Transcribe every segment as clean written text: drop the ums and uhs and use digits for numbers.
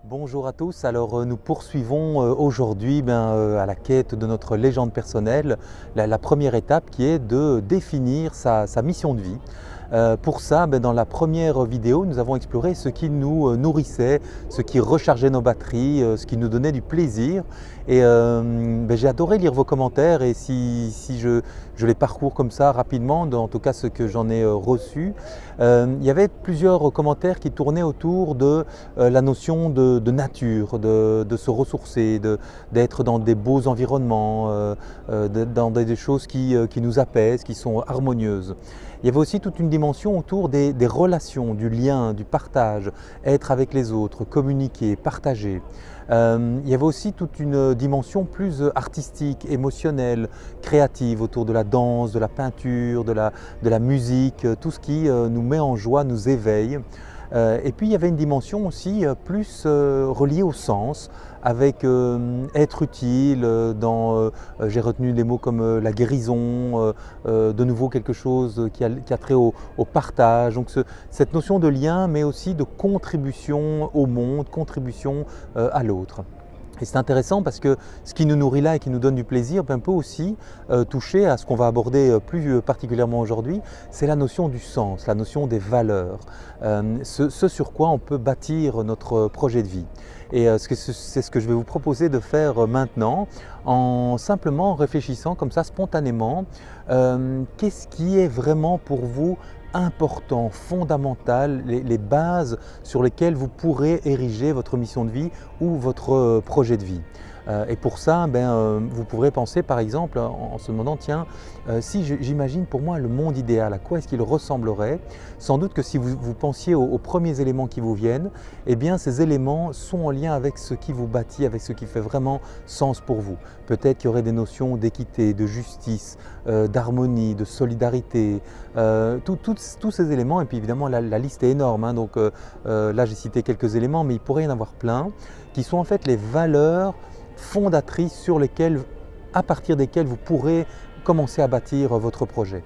Bonjour à tous, alors nous poursuivons aujourd'hui à la quête de notre légende personnelle, la première étape qui est de définir sa mission de vie. Pour ça, dans la première vidéo, nous avons exploré ce qui nous nourrissait, ce qui rechargeait nos batteries, ce qui nous donnait du plaisir. Et j'ai adoré lire vos commentaires et si je les parcours comme ça rapidement, en tout cas ce que j'en ai reçu, il y avait plusieurs commentaires qui tournaient autour de la notion de nature, de se ressourcer, d'être dans des beaux environnements, dans des choses qui nous apaisent, qui sont harmonieuses. Il y avait aussi toute une dimension autour des relations, du lien, du partage, être avec les autres, communiquer, partager. Il y avait aussi toute une dimension plus artistique, émotionnelle, créative autour de la danse, de la peinture, de la musique, tout ce qui nous met en joie, nous éveille. Et puis il y avait une dimension aussi plus reliée au sens, avec être utile, j'ai retenu des mots comme la guérison, de nouveau quelque chose qui a trait au partage. Donc cette notion de lien, mais aussi de contribution au monde, contribution à l'autre. Et c'est intéressant parce que ce qui nous nourrit là et qui nous donne du plaisir peut aussi toucher à ce qu'on va aborder plus particulièrement aujourd'hui, c'est la notion du sens, la notion des valeurs, ce sur quoi on peut bâtir notre projet de vie. Et c'est ce que je vais vous proposer de faire maintenant en simplement réfléchissant comme ça spontanément, qu'est-ce qui est vraiment pour vous important, fondamental, les bases sur lesquelles vous pourrez ériger votre mission de vie ou votre projet de vie. Et pour ça, vous pourrez penser par exemple en se demandant, tiens, si j'imagine pour moi le monde idéal, à quoi est-ce qu'il ressemblerait? Sans doute que si vous pensiez aux premiers éléments qui vous viennent, eh bien ces éléments sont en lien avec ce qui vous bâtit, avec ce qui fait vraiment sens pour vous. Peut-être qu'il y aurait des notions d'équité, de justice, d'harmonie, de solidarité, tous ces éléments. Et puis évidemment la liste est énorme, hein, donc là j'ai cité quelques éléments, mais il pourrait y en avoir plein, qui sont en fait les valeurs fondatrices sur lesquelles, à partir desquelles vous pourrez commencer à bâtir votre projet.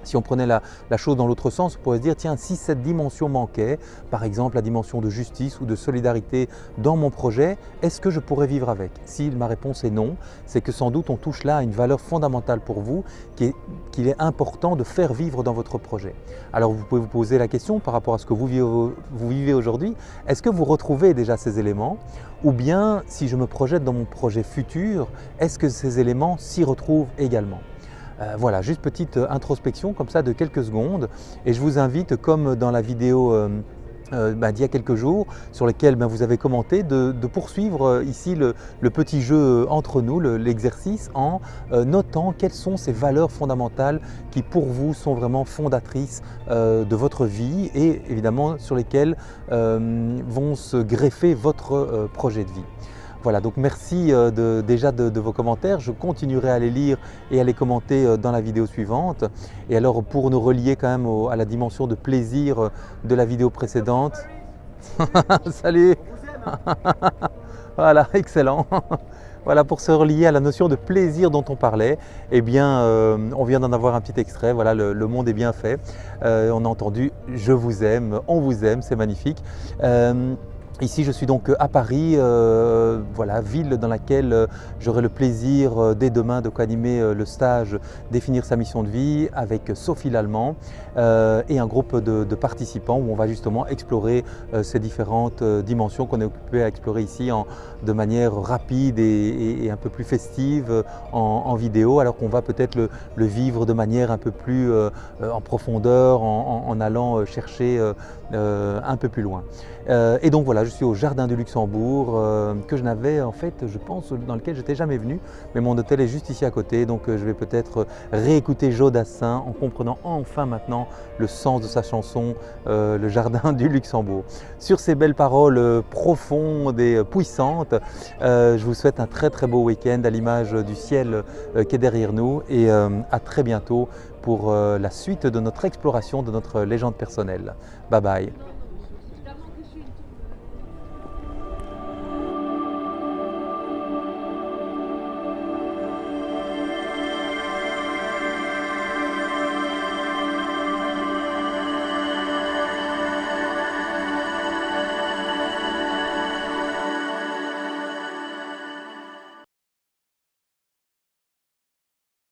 Si on prenait la chose dans l'autre sens, on pourrait se dire, tiens, si cette dimension manquait, par exemple la dimension de justice ou de solidarité dans mon projet, est-ce que je pourrais vivre avec? Si ma réponse est non, c'est que sans doute on touche là à une valeur fondamentale pour vous qu'il est important de faire vivre dans votre projet. Alors vous pouvez vous poser la question par rapport à ce que vous vivez aujourd'hui, est-ce que vous retrouvez déjà ces éléments? Ou bien, si je me projette dans mon projet futur, est-ce que ces éléments s'y retrouvent également? Voilà, juste petite introspection comme ça de quelques secondes et je vous invite, comme dans la vidéo d'il y a quelques jours sur lesquels vous avez commenté, de poursuivre ici le petit jeu entre nous, l'exercice, en notant quelles sont ces valeurs fondamentales qui pour vous sont vraiment fondatrices de votre vie et évidemment sur lesquelles vont se greffer votre projet de vie. Voilà, donc merci déjà de vos commentaires. Je continuerai à les lire et à les commenter dans la vidéo suivante. Et alors pour nous relier quand même à la dimension de plaisir de la vidéo précédente. Salut. Voilà, excellent. Voilà, pour se relier à la notion de plaisir dont on parlait, eh bien, on vient d'en avoir un petit extrait. Voilà, le monde est bien fait. On a entendu « Je vous aime »,« On vous aime », c'est magnifique. Ici, je suis donc à Paris, voilà, ville dans laquelle j'aurai le plaisir dès demain de co-animer le stage Définir sa mission de vie avec Sophie Lallemand et un groupe de participants où on va justement explorer ces différentes dimensions qu'on est occupé à explorer ici de manière rapide et un peu plus festive en vidéo, alors qu'on va peut-être le vivre de manière un peu plus en profondeur en allant chercher un peu plus loin. Et donc voilà, je suis au Jardin du Luxembourg, que je n'avais en fait, je pense, dans lequel je n'étais jamais venu, mais mon hôtel est juste ici à côté, donc je vais peut-être réécouter Joe Dassin en comprenant enfin maintenant le sens de sa chanson Le Jardin du Luxembourg. Sur ces belles paroles profondes et puissantes, je vous souhaite un très beau week-end à l'image du ciel qui est derrière nous et à très bientôt pour la suite de notre exploration de notre légende personnelle. Bye bye.